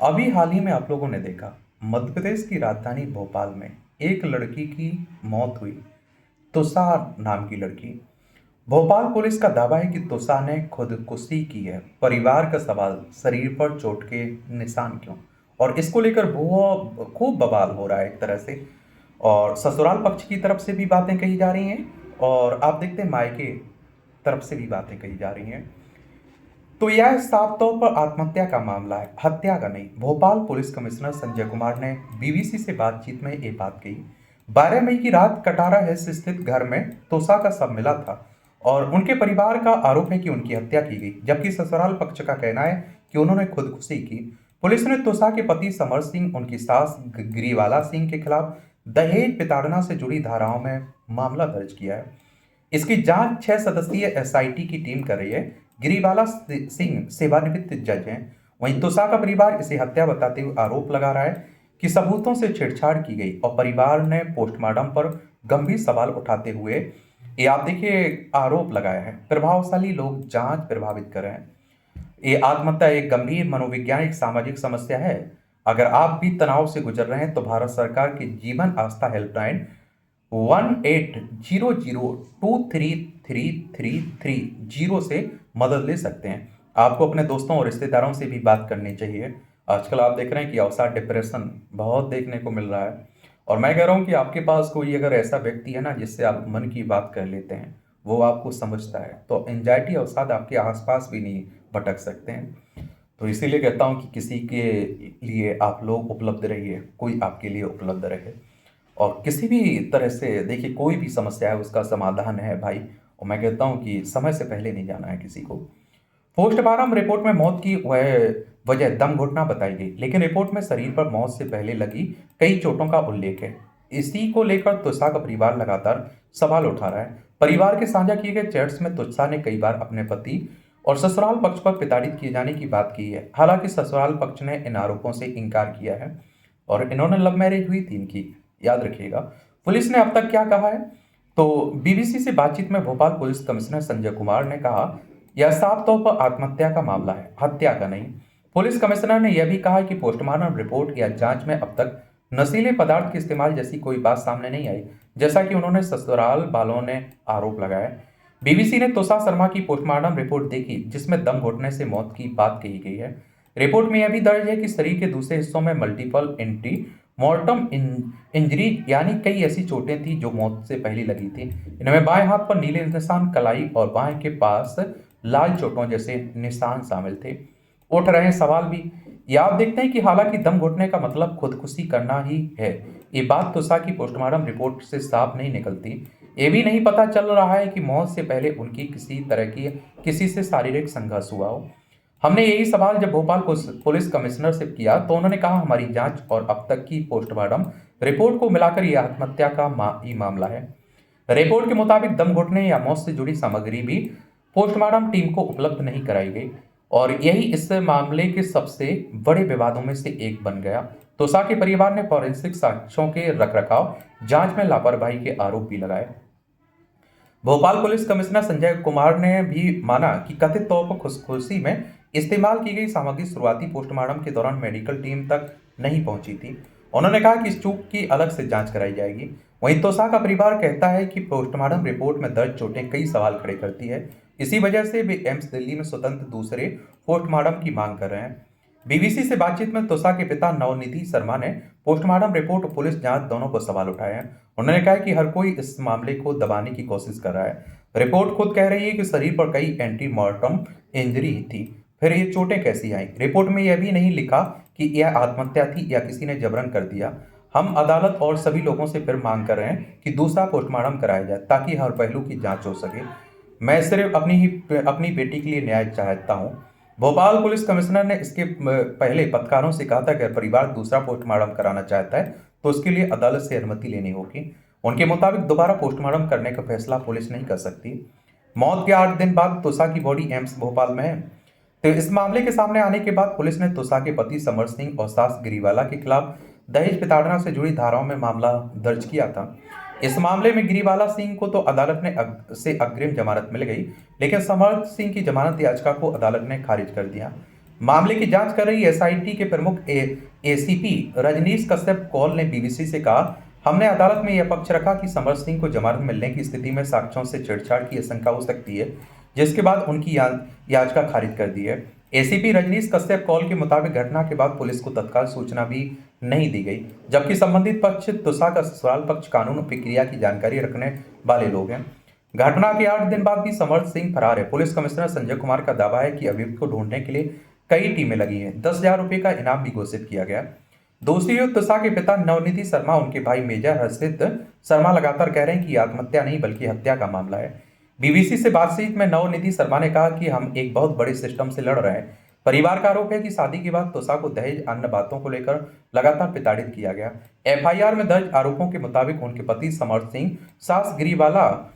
अभी हाल ही में आप लोगों ने देखा, मध्य प्रदेश की राजधानी भोपाल में एक लड़की की मौत हुई। तुषार नाम की लड़की। भोपाल पुलिस का दावा है कि तुषार ने खुदकुशी की है। परिवार का सवाल, शरीर पर चोट के निशान क्यों? और इसको लेकर बहुत खूब बवाल हो रहा है एक तरह से। और ससुराल पक्ष की तरफ से भी बातें कही जा रही हैं, और आप देखते हैं मायके तरफ से भी बातें कही जा रही हैं। तो यह साफ तौर पर आत्महत्या का मामला है, हत्या का नहीं। भोपाल पुलिस कमिश्नर संजय कुमार ने बीबीसी से बातचीत में ये बात कही। 12 मई की रात कटारा हिल्स स्थित घर में तोसा का शव मिला था, और उनके परिवार का आरोप है कि उनकी हत्या की गई, जबकि ससुराल पक्ष का कहना है कि उन्होंने खुदकुशी की। पुलिस ने तोसा के पति समर सिंह, उनकी सास गिरीवाला सिंह के खिलाफ दहेज प्रताड़ना से जुड़ी धाराओं में मामला दर्ज किया है। इसकी जांच 6 सदस्यीय एसआईटी की टीम कर रही है। गिरिबाला सिंह सेवानिवृत्त जज हैं। वहीं तुषा का परिवार इसे हत्या बताते हुए आरोप लगा रहा है कि सबूतों से छेड़छाड़ की गई, और परिवार ने पोस्टमार्टम पर गंभीर सवाल उठाते हुए ये आप देखिए आरोप लगाया है। प्रभावशाली लोग जांच प्रभावित कर रहे हैं। ये आत्महत्या एक गंभीर मनोवैज्ञानिक सामाजिक समस्या है। अगर आप भी तनाव से गुजर रहे हैं तो भारत सरकार की जीवन आस्था हेल्पलाइन 1800233330 से मदद ले सकते हैं। आपको अपने दोस्तों और रिश्तेदारों से भी बात करनी चाहिए। आजकल आप देख रहे हैं कि अवसाद, डिप्रेशन बहुत देखने को मिल रहा है। और मैं कह रहा हूँ कि आपके पास कोई अगर ऐसा व्यक्ति है ना जिससे आप मन की बात कर लेते हैं, वो आपको समझता है, तो एंजाइटी, अवसाद आपके आसपास भी नहीं भटक सकते हैं। तो इसीलिए कहता हूँ कि किसी के लिए आप लोग उपलब्ध रहिए, कोई आपके लिए उपलब्ध रहे। और किसी भी तरह से देखिए, कोई भी समस्या है उसका समाधान है भाई। और मैं कहता हूँ कि समय से पहले नहीं जाना है किसी को। पोस्टमार्टम रिपोर्ट में मौत की वह वजह दम घुटना बताई गई, लेकिन रिपोर्ट में शरीर पर मौत से पहले लगी कई चोटों का उल्लेख है। इसी को लेकर तुषा का परिवार लगातार सवाल उठा रहा है। परिवार के साझा किए गए चैट्स में तुषा ने कई बार अपने पति और ससुराल पक्ष पर प्रताड़ित किए जाने की बात की है। हालांकि ससुराल पक्ष ने इन आरोपों से इनकार किया है, और इन्होंने लव मैरिज हुई थी इनकी, याद रखिएगा। पुलिस ने अब तक क्या कहा है, तो बीबीसी से बातचीत में भोपाल पुलिस कमिश्नर संजय कुमार ने कहा, यह साफ तौर पर आत्महत्या का मामला है, हत्या का नहीं। पुलिस कमिश्नर ने यह भी कहा कि पोस्टमार्टम रिपोर्ट या जांच में अब तक नशीले पदार्थ के इस्तेमाल जैसी कोई बात सामने नहीं आई, जैसा कि उन्होंने ससुराल वालों ने आरोप लगाया। बीबीसी ने तुषार शर्मा की पोस्टमार्टम रिपोर्ट देखी, जिसमें दम घुटने से मौत की बात कही गई है। रिपोर्ट में यह भी दर्ज है कि शरीर के दूसरे हिस्सों में मल्टीपल एंटी मॉर्टम इंजरी, यानी कई ऐसी चोटें थी जो मौत से पहले लगी थी। इनमें बाएं हाथ पर नीले निशान, कलाई और बाएं के पास लाल चोटों जैसे निशान शामिल थे। उठ रहे हैं सवाल भी। ये आप देखते हैं कि हालांकि दम घुटने का मतलब खुदकुशी करना ही है, ये बात तुषा की पोस्टमार्टम रिपोर्ट से साफ नहीं निकलती। ये भी नहीं पता चल रहा है कि मौत से पहले उनकी किसी तरह की किसी से शारीरिक संघर्ष हुआ हो। हमने यही सवाल जब भोपाल पुलिस कमिश्नर से किया, तो उन्होंने कहा, हमारी जांच और अब तक की पोस्टमार्टम रिपोर्ट को मिलाकर यह आत्महत्या का ही मामला है। रिपोर्ट के मुताबिक दम घुटने या मौत से जुड़ी सामग्री भी पोस्टमार्टम टीम को उपलब्ध नहीं कराई गई, और यही इस मामले के सबसे बड़े विवादों में से एक बन गया। तुषा के परिवार ने फॉरेंसिक साक्ष्यों के रखरखाव, जांच में लापरवाही के आरोप भी लगाए। भोपाल पुलिस कमिश्नर संजय कुमार ने भी माना कि कथित तौर पर खुदकुशी में इस्तेमाल की गई सामग्री शुरुआती पोस्टमार्टम के दौरान मेडिकल टीम तक नहीं पहुंची थी। उन्होंने कहा कि इस चूक की अलग से जांच कराई जाएगी। वहीं तोषा का परिवार कहता है कि पोस्टमार्टम रिपोर्ट में दर्ज चोटें कई सवाल खड़े करती है। इसी वजह से वे एम्स दिल्ली में स्वतंत्र दूसरे पोस्टमार्टम की मांग कर रहे हैं। बीबीसी से बातचीत में तुषा के पिता नवनिधि शर्मा ने पोस्टमार्टम रिपोर्ट और पुलिस जांच दोनों पर सवाल उठाए हैं। उन्होंने कहा कि हर कोई इस मामले को दबाने की कोशिश कर रहा है। रिपोर्ट खुद कह रही है कि शरीर पर कई एंटी मॉर्टम इंजरी थी, फिर ये चोटें कैसी आई? रिपोर्ट में यह भी नहीं लिखा कि यह आत्महत्या थी या किसी ने जबरन कर दिया। हम अदालत और सभी लोगों से फिर मांग कर रहे हैं कि दूसरा पोस्टमार्टम कराया जाए, ताकि हर पहलू की जांच हो सके। मैं सिर्फ अपनी बेटी के लिए न्याय चाहता हूँ। भोपाल पुलिस कमिश्नर ने इसके पहले पत्रकारों से कहा था कि अगर परिवार दूसरा पोस्टमार्टम कराना चाहता है तो उसके लिए अदालत से अनुमति लेनी होगी। उनके मुताबिक दोबारा पोस्टमार्टम करने का फैसला पुलिस नहीं कर सकती। मौत के 8 दिन बाद तुषा की बॉडी एम्स भोपाल में है। तो इस मामले के सामने आने के बाद पुलिस ने तुषा के पति समर सिंह और सास गिरीवाला के खिलाफ दहेज प्रताड़ना से जुड़ी धाराओं में मामला दर्ज किया था। इस मामले में गिरीवाला सिंह को तो अदालत ने से अग्रिम जमानत मिल गई, लेकिन समर सिंह की जमानत याचिका को अदालत ने खारिज कर दिया। मामले की जांच कर रही एसआईटी के प्रमुख एसीपी रजनीश कश्यप कौल ने बीबीसी से कहा, हमने अदालत में यह पक्ष रखा कि समर सिंह को जमानत मिलने की स्थिति में साक्ष्यों से छेड़छाड़ की आशंका हो सकती है, जिसके बाद उनकी याचिका खारिज कर दी है। एसीपी रजनीश कश्यप कौल के मुताबिक घटना के बाद पुलिस को तत्काल सूचना भी नहीं दी गई, जबकि संबंधित पक्ष तुषा का ससुराल पक्ष कानून प्रक्रिया की जानकारी रखने वाले लोग हैं। घटना के 8 दिन बाद भी समर सिंह फरार है। पुलिस कमिश्नर संजय कुमार का दावा है कि अभियुक्त को ढूंढने के लिए कई टीमें लगी हैं। 10,000 रुपए का इनाम भी घोषित किया गया। दूसरी ओर तुषा के पिता नवनिधि शर्मा, उनके भाई मेजर हर्षित शर्मा लगातार कह रहे हैं कि आत्महत्या नहीं बल्कि हत्या का मामला है। बीबीसी से बातचीत में नवनिधि शर्मा ने कहा कि हम एक बहुत बड़े सिस्टम से लड़ रहे हैं। परिवार का आरोप है कि शादी के बाद तुषा को दहेज अन्य बातों को लेकर लगातार प्रताड़ित किया गया। एफआईआर में दर्ज आरोपों के मुताबिक उनके पति समर सिंह, सास गिरिवाला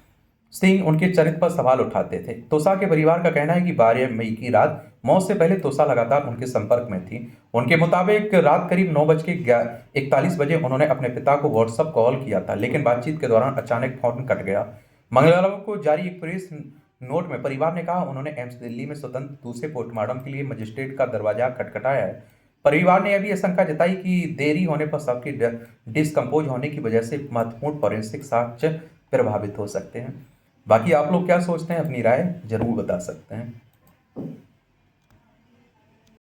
सिंह उनके चरित्र पर सवाल उठाते थे। तुषा के परिवार का कहना है कि 12 मई की रात मौत से पहले तुषा लगातार उनके संपर्क में थी। उनके मुताबिक रात करीब 9:41 बजे उन्होंने अपने पिता को व्हाट्सएप कॉल किया था, लेकिन बातचीत के दौरान अचानक फोन कट गया। मंगलवार को जारी एक प्रेस नोट में परिवार ने कहा, उन्होंने एम्स दिल्ली में स्वतंत्र दूसरे पोस्टमार्टम के लिए मजिस्ट्रेट का दरवाजा खटखटाया है। परिवार ने अभी आशंका जताई कि देरी होने पर शव की डिस्कम्पोज होने की वजह से महत्वपूर्ण फोरेंसिक साक्ष्य प्रभावित हो सकते हैं। बाकी आप लोग क्या सोचते हैं, अपनी राय जरूर बता सकते हैं।